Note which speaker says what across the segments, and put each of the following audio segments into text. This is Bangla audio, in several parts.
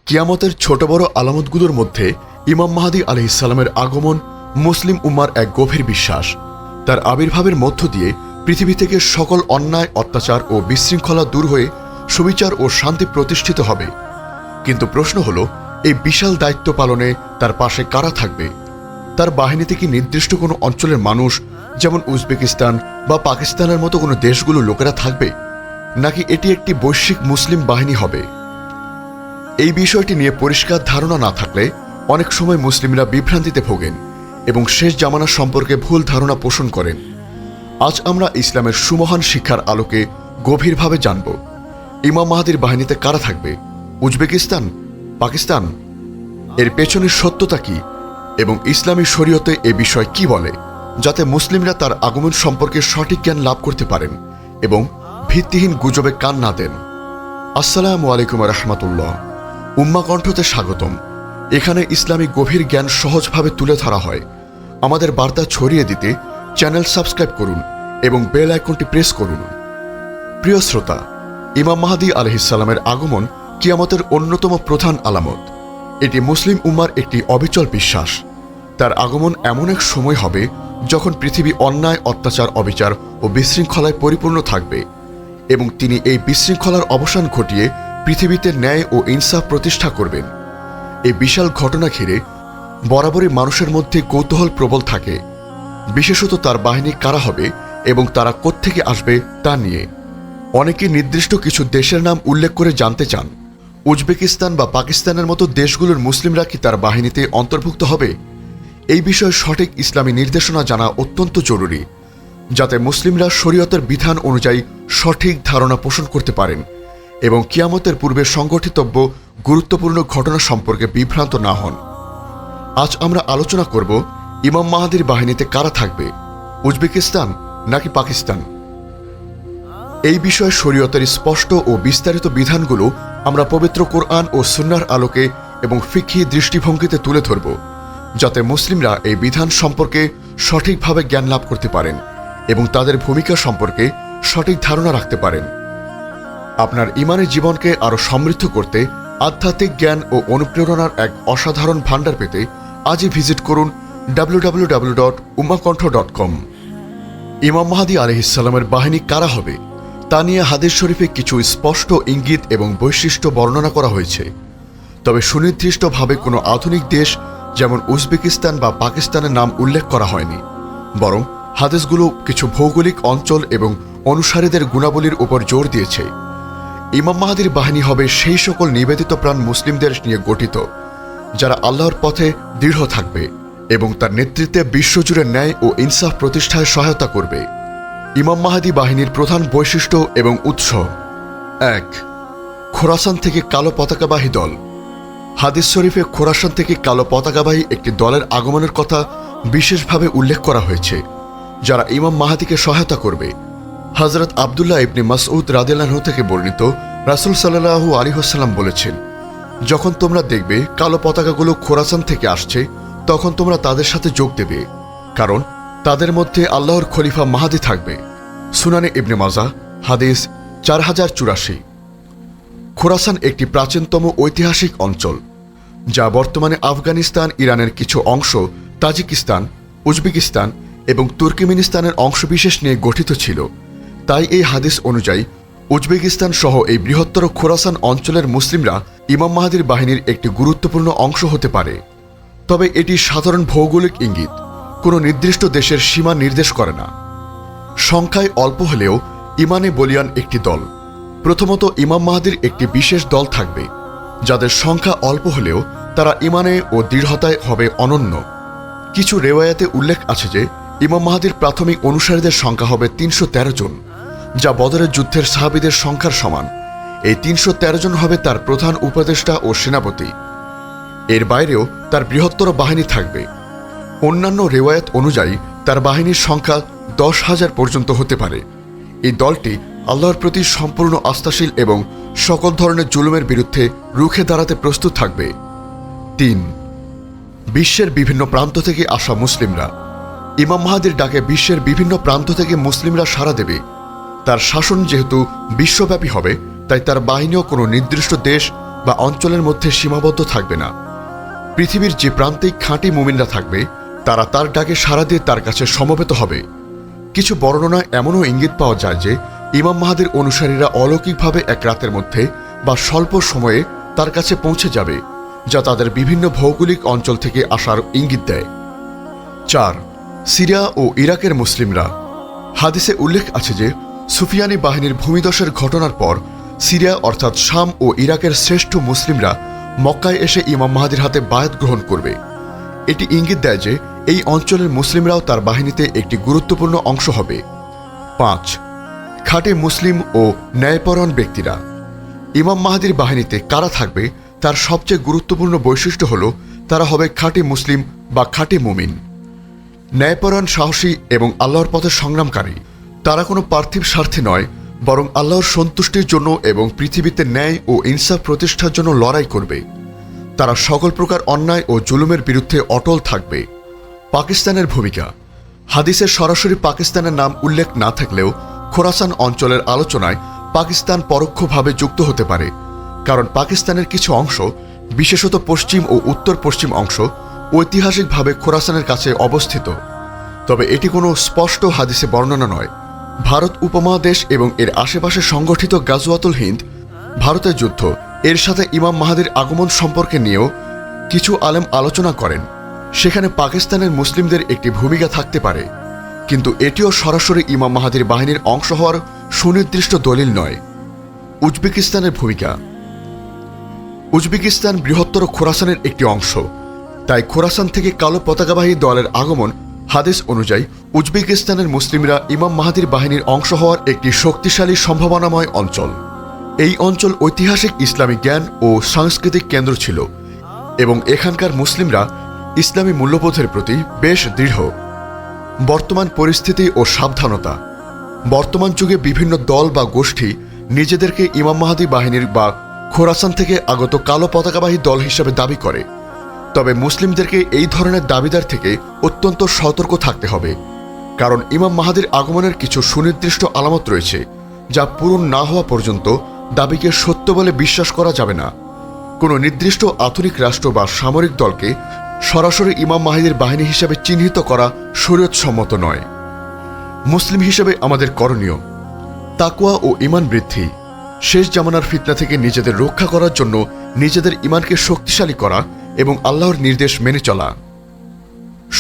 Speaker 1: কিয়ামতের ছোট বড় আলামতগুলোর মধ্যে ইমাম মাহদী আলাইহিস সালামের আগমন মুসলিম উম্মার এক গভীর বিশ্বাস। তার আবির্ভাবের মধ্য দিয়ে পৃথিবী থেকে সকল অন্যায়, অত্যাচার ও বিশৃঙ্খলা দূর হয়ে সুবিচার ও শান্তি প্রতিষ্ঠিত হবে। কিন্তু প্রশ্ন হলো, এই বিশাল দায়িত্ব পালনে তার পাশে কারা থাকবে? তার বাহিনীতে কি নির্দিষ্ট কোনো অঞ্চলের মানুষ, যেমন উজবেকিস্তান বা পাকিস্তানের মতো কোনো দেশগুলো লোকেরা থাকবে, নাকি এটি একটি বৈশ্বিক মুসলিম বাহিনী হবে? এই বিষয়টি নিয়ে পরিষ্কার ধারণা না থাকলে অনেক সময় মুসলিমরা বিভ্রান্তিতে ভোগেন এবং শেষ জামানা সম্পর্কে ভুল ধারণা পোষণ করেন। আজ আমরা ইসলামের সুমহান শিক্ষার আলোকে গভীরভাবে জানব, ইমাম মাহদীর বাহিনীতে কারা থাকবে, উজবেকিস্তান, পাকিস্তান, এর পেছনের সত্যতা কি এবং ইসলামী শরীয়তে এ বিষয় কি বলে, যাতে মুসলিমরা তার আগমন সম্পর্কে সঠিক জ্ঞান লাভ করতে পারেন এবং ভিত্তিহীন গুজবে কান না দেন। আসসালামু আলাইকুম রহমতুল্লাহ। উম্মা কণ্ঠতে স্বাগতম। এখানে ইসলামী গভীর জ্ঞান সহজভাবে তুলে ধরা হয়। আমাদের বার্তা ছড়িয়ে দিতে চ্যানেল সাবস্ক্রাইব করুন এবং বেল আইকনটি প্রেস করুন। প্রিয় শ্রোতা, ইমাম মাহদী আলাইহিস সালামের আগমন কিয়ামতের অন্যতম প্রধান আলামত। এটি মুসলিম উম্মার একটি অবিচল বিশ্বাস। তার আগমন এমন এক সময় হবে যখন পৃথিবী অন্যায়, অত্যাচার, অবিচার ও বিশৃঙ্খলায় পরিপূর্ণ থাকবে এবং তিনি এই বিশৃঙ্খলার অবসান ঘটিয়ে পৃথিবীতে ন্যায় ও ইনসাফ প্রতিষ্ঠা করবেন। এই বিশাল ঘটনা ঘিরে বরাবরই মানুষের মধ্যে কৌতূহল প্রবল থাকে, বিশেষত তার বাহিনী কারা হবে এবং তারা কোত্থেকে আসবে তা নিয়ে। অনেকে নির্দিষ্ট কিছু দেশের নাম উল্লেখ করে জানতে চান, উজবেকিস্তান বা পাকিস্তানের মতো দেশগুলোর মুসলিমরা কি তার বাহিনীতে অন্তর্ভুক্ত হবে? এই বিষয়ে সঠিক ইসলামী নির্দেশনা জানা অত্যন্ত জরুরি, যাতে মুসলিমরা শরীয়তের বিধান অনুযায়ী সঠিক ধারণা পোষণ করতে পারেন এবং কিয়ামতের পূর্বে সংঘটিতব্য গুরুত্বপূর্ণ ঘটনা সম্পর্কে বিভ্রান্ত না হন। আজ আমরা আলোচনা করব, ইমাম মাহদীর বাহিনীতে কারা থাকবে, উজবেকিস্তান নাকি পাকিস্তান। এই বিষয়ে শরীয়তের স্পষ্ট ও বিস্তারিত বিধানগুলো আমরা পবিত্র কোরআন ও সুন্নাহর আলোকে এবং ফিকহি দৃষ্টিভঙ্গিতে তুলে ধরব, যাতে মুসলিমরা এই বিধান সম্পর্কে সঠিকভাবে জ্ঞান লাভ করতে পারেন এবং তাদের ভূমিকা সম্পর্কে সঠিক ধারণা রাখতে পারেন। আপনার ঈমানের জীবনকে আরও সমৃদ্ধ করতে আধ্যাত্মিক জ্ঞান ও অনুপ্রেরণার এক অসাধারণ ভাণ্ডার পেতে আজই ভিজিট করুন www.ummakantha.com। ইমাম মাহদী আলাইহিস সালামের বাহিনী কারা হবে তা নিয়ে হাদিস শরীফে কিছু স্পষ্ট ইঙ্গিত এবং বৈশিষ্ট্য বর্ণনা করা হয়েছে। তবে সুনির্দিষ্টভাবে কোনো আধুনিক দেশ যেমন উজবেকিস্তান বা পাকিস্তানের নাম উল্লেখ করা হয়নি, বরং হাদিসগুলো কিছু ভৌগোলিক অঞ্চল এবং অনুসারীদের গুণাবলীর উপর জোর দিয়েছে। ইমাম মাহদীর বাহিনী হবে সেই সকল নিবেদিত প্রাণ মুসলিমদের নিয়ে গঠিত, যারা আল্লাহর পথে দৃঢ় থাকবে এবং তার নেতৃত্বে বিশ্বজুড়ে ন্যায় ও ইনসাফ প্রতিষ্ঠায় সহায়তা করবে। ইমাম মাহদী বাহিনীর প্রধান বৈশিষ্ট্য এবং উৎস: ১. খোরাসান থেকে কালো পতাকাবাহী দল। হাদিস শরীফে খোরাসান থেকে কালো পতাকাবাহী একটি দলের আগমনের কথা বিশেষভাবে উল্লেখ করা হয়েছে, যারা ইমাম মাহদীকে সহায়তা করবে। হযরত আব্দুল্লাহ ইবনে মাসউদ রাদিয়াল্লাহু আনহু থেকে বর্ণিত, রাসূল সাল্লাল্লাহু আলাইহি ওয়াসাল্লাম বলেছেন, যখন তোমরা দেখবে কালো পতাকাগুলো খোরাসান থেকে আসছে, তখন তোমরা তাদের সাথে যোগ দেবে, কারণ তাদের মধ্যে আল্লাহর খলিফা মাহদী থাকবে। সুনানে ইবনে মাজাহ, হাদিস 4084। খোরাসান একটি প্রাচীনতম ঐতিহাসিক অঞ্চল, যা বর্তমানে আফগানিস্তান, ইরানের কিছু অংশ, তাজিকিস্তান, উজবেকিস্তান এবং তুর্কমেনিস্তানের অংশবিশেষ নিয়ে গঠিত ছিল। তাই এই হাদিস অনুযায়ী উজবেকিস্তান সহ এই বৃহত্তর খোরাসান অঞ্চলের মুসলিমরা ইমাম মাহদীর বাহিনীর একটি গুরুত্বপূর্ণ অংশ হতে পারে। তবে এটি সাধারণ ভৌগোলিক ইঙ্গিত, কোনো নির্দিষ্ট দেশের সীমা নির্দেশ করে না। সংখ্যায় অল্প হলেও ইমানে বলিয়ান একটি দল। প্রথমত, ইমাম মাহদীর একটি বিশেষ দল থাকবে, যাদের সংখ্যা অল্প হলেও তারা ইমানে ও দৃঢ়তায় হবে অনন্য। কিছু রেওয়ায়াতে উল্লেখ আছে যে ইমাম মাহদীর প্রাথমিক অনুসারীদের সংখ্যা হবে 313 জন, যা বদরের যুদ্ধের সাহাবীদের সংখ্যার সমান। এই 313 জন হবে তার প্রধান উপদেষ্টা ও সেনাপতি। এর বাইরেও তার বৃহত্তর বাহিনী থাকবে। অন্যান্য রেওয়ায়াত অনুযায়ী তার বাহিনীর সংখ্যা 10,000 পর্যন্ত হতে পারে। এই দলটি আল্লাহর প্রতি সম্পূর্ণ আস্থাশীল এবং সকল ধরনের জুলুমের বিরুদ্ধে রুখে দাঁড়াতে প্রস্তুত থাকবে। 3. বিশ্বের বিভিন্ন প্রান্ত থেকে আসা মুসলিমরা। ইমাম মাহদীর ডাকে বিশ্বের বিভিন্ন প্রান্ত থেকে মুসলিমরা সাড়া দেবে। তার শাসন যেহেতু বিশ্বব্যাপী হবে, তাই তার বাহিনীও কোনো নির্দিষ্ট দেশ বা অঞ্চলের মধ্যে সীমাবদ্ধ থাকবে না। পৃথিবীর যে প্রান্তিক খাঁটি মুমিনরা থাকবে তারা তার ডাকে সাড়া দিয়ে তার কাছে সমবেত হবে। কিছু বর্ণনায় এমনও ইঙ্গিত পাওয়া যায় যে ইমাম মাহাদির অনুসারীরা অলৌকিকভাবে এক রাতের মধ্যে বা স্বল্প সময়ে তার কাছে পৌঁছে যাবে, যা তাদের বিভিন্ন ভৌগোলিক অঞ্চল থেকে আসার ইঙ্গিত দেয়। 4. সিরিয়া ও ইরাকের মুসলিমরা। হাদিসে উল্লেখ আছে যে সুফিয়ানি বাহিনীর ভূমিধসের ঘটনার পর সিরিয়া অর্থাৎ শাম ও ইরাকের শ্রেষ্ঠ মুসলিমরা মক্কায় এসে ইমাম মাহাদির হাতে বায়াত গ্রহণ করবে। এটি ইঙ্গিত দেয় যে এই অঞ্চলের মুসলিমরাও তার বাহিনীতে একটি গুরুত্বপূর্ণ অংশ হবে। 5. খাঁটি মুসলিম ও ন্যায়পরায়ণ ব্যক্তিরা। ইমাম মাহাদির বাহিনীতে কারা থাকবে তার সবচেয়ে গুরুত্বপূর্ণ বৈশিষ্ট্য হল তারা হবে খাঁটি মুসলিম বা খাঁটি মুমিন, ন্যায়পরায়ণ, সাহসী এবং আল্লাহর পথে সংগ্রামকারী। তারা কোনো পার্থিব স্বার্থে নয়, বরং আল্লাহর সন্তুষ্টির জন্য এবং পৃথিবীতে ন্যায় ও ইনসাফ প্রতিষ্ঠার জন্য লড়াই করবে। তারা সকল প্রকার অন্যায় ও জুলুমের বিরুদ্ধে অটল থাকবে। পাকিস্তানের ভূমিকা। হাদিসে সরাসরি পাকিস্তানের নাম উল্লেখ না থাকলেও খোরাসান অঞ্চলের আলোচনায় পাকিস্তান পরোক্ষভাবে যুক্ত হতে পারে, কারণ পাকিস্তানের কিছু অংশ, বিশেষত পশ্চিম ও উত্তর পশ্চিম অংশ, ঐতিহাসিকভাবে খোরাসানের কাছে অবস্থিত। তবে এটি কোনো স্পষ্ট হাদিসে বর্ণনা নয়। ভারত উপমহাদেশ এবং এর আশেপাশে সংগঠিত গাজওয়াতুল হিন্দ, ভারতের যুদ্ধ, এর সাথে ইমাম মাহাদির আগমন সম্পর্কে নিয়েও কিছু আলেম আলোচনা করেন। সেখানে পাকিস্তানের মুসলিমদের একটি ভূমিকা থাকতে পারে, কিন্তু এটিও সরাসরি ইমাম মাহাদির বাহিনীর অংশ হওয়ার সুনির্দিষ্ট দলিল নয়। উজবেকিস্তানের ভূমিকা। উজবেকিস্তান বৃহত্তর খোরাসানের একটি অংশ, তাই খোরাসান থেকে কালো পতাকাবাহী দলের আগমন হাদিস অনুযায়ী উজবেকিস্তানের মুসলিমরা ইমাম মাহাদির বাহিনীর অংশ হওয়ার একটি শক্তিশালী সম্ভাবনাময় অঞ্চল। এই অঞ্চল ঐতিহাসিক ইসলামী জ্ঞান ও সাংস্কৃতিক কেন্দ্র ছিল এবং এখানকার মুসলিমরা ইসলামী মূল্যবোধের প্রতি বেশ দৃঢ়। বর্তমান পরিস্থিতি ও সাবধানতা। বর্তমান যুগে বিভিন্ন দল বা গোষ্ঠী নিজেদেরকে ইমাম মাহাদি বাহিনীর বা খোরাসান থেকে আগত কালো পতাকাবাহী দল হিসেবে দাবি করে। তবে মুসলিমদেরকে এই ধরনের দাবিদার থেকে অত্যন্ত সতর্ক থাকতে হবে, কারণ ইমাম মাহাদির আগমনের কিছু সুনির্দিষ্ট আলামত রয়েছে যা পূরণ না হওয়া পর্যন্ত দাবিকে সত্য বলে বিশ্বাস করা যাবে না। কোনো নির্দিষ্ট আধুনিক রাষ্ট্র বা সামরিক দলকে সরাসরি ইমাম মাহাদির বাহিনী হিসেবে চিহ্নিত করা শরীয়তসম্মত নয়। মুসলিম হিসেবে আমাদের করণীয় তাকওয়া ও ঈমান বৃদ্ধি, শেষ জামানার ফিতনা থেকে নিজেদের রক্ষা করার জন্য নিজেদের ঈমানকে শক্তিশালী করা এবং আল্লাহর নির্দেশ মেনে চলা।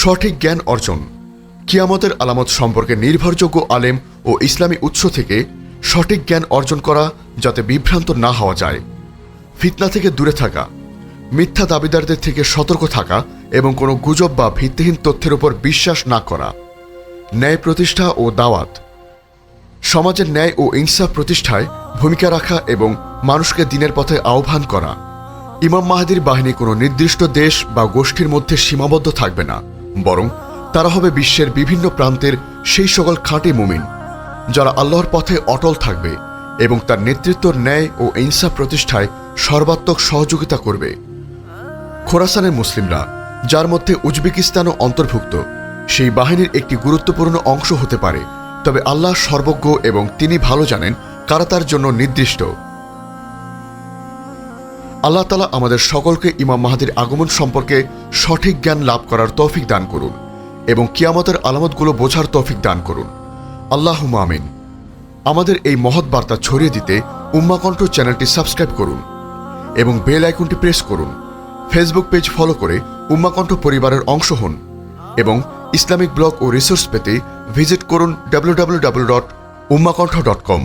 Speaker 1: সঠিক জ্ঞান অর্জন, কিয়ামতের আলামত সম্পর্কে নির্ভরযোগ্য আলেম ও ইসলামী উৎস থেকে সঠিক জ্ঞান অর্জন করা যাতে বিভ্রান্ত না হওয়া যায়। ফিতনা থেকে দূরে থাকা, মিথ্যা দাবিদারদের থেকে সতর্ক থাকা এবং কোনো গুজব বা ভিত্তিহীন তথ্যের উপর বিশ্বাস না করা। ন্যায় প্রতিষ্ঠা ও দাওয়াত, সমাজের ন্যায় ও ইনসাফ প্রতিষ্ঠায় ভূমিকা রাখা এবং মানুষকে দিনের পথে আহ্বান করা। ইমাম মাহাদির বাহিনী কোনো নির্দিষ্ট দেশ বা গোষ্ঠীর মধ্যে সীমাবদ্ধ থাকবে না, বরং তারা হবে বিশ্বের বিভিন্ন প্রান্তের সেই সকল খাঁটি মুমিন যারা আল্লাহর পথে অটল থাকবে এবং তার নেতৃত্বর ন্যায় ও ইনসাফ প্রতিষ্ঠায় সর্বাত্মক সহযোগিতা করবে। খোরাসানের মুসলিমরা, যার মধ্যে উজবেকিস্তানও অন্তর্ভুক্ত, সেই বাহিনীর একটি গুরুত্বপূর্ণ অংশ হতে পারে, তবে আল্লাহ সর্বজ্ঞ এবং তিনি ভালো জানেন কারা তার জন্য নির্দিষ্ট। আল্লাহ তাআলা আমাদের সকলকে ইমাম মাহাদির আগমন সম্পর্কে সঠিক জ্ঞান লাভ করার তৌফিক দান করুন এবং কিয়ামতের আলামতগুলো বোঝার তৌফিক দান করুন। আল্লাহুম্মা আমিন। আমাদের এই মহৎ বার্তা ছড়িয়ে দিতে উম্মা কণ্ঠ চ্যানেলটি সাবস্ক্রাইব করুন এবং বেল আইকনটি প্রেস করুন। ফেসবুক পেজ ফলো করে উম্মা কণ্ঠ পরিবারের অংশ হন এবং ইসলামিক ব্লগ ও রিসোর্স পেতে ভিজিট করুন www.ummakantha.com।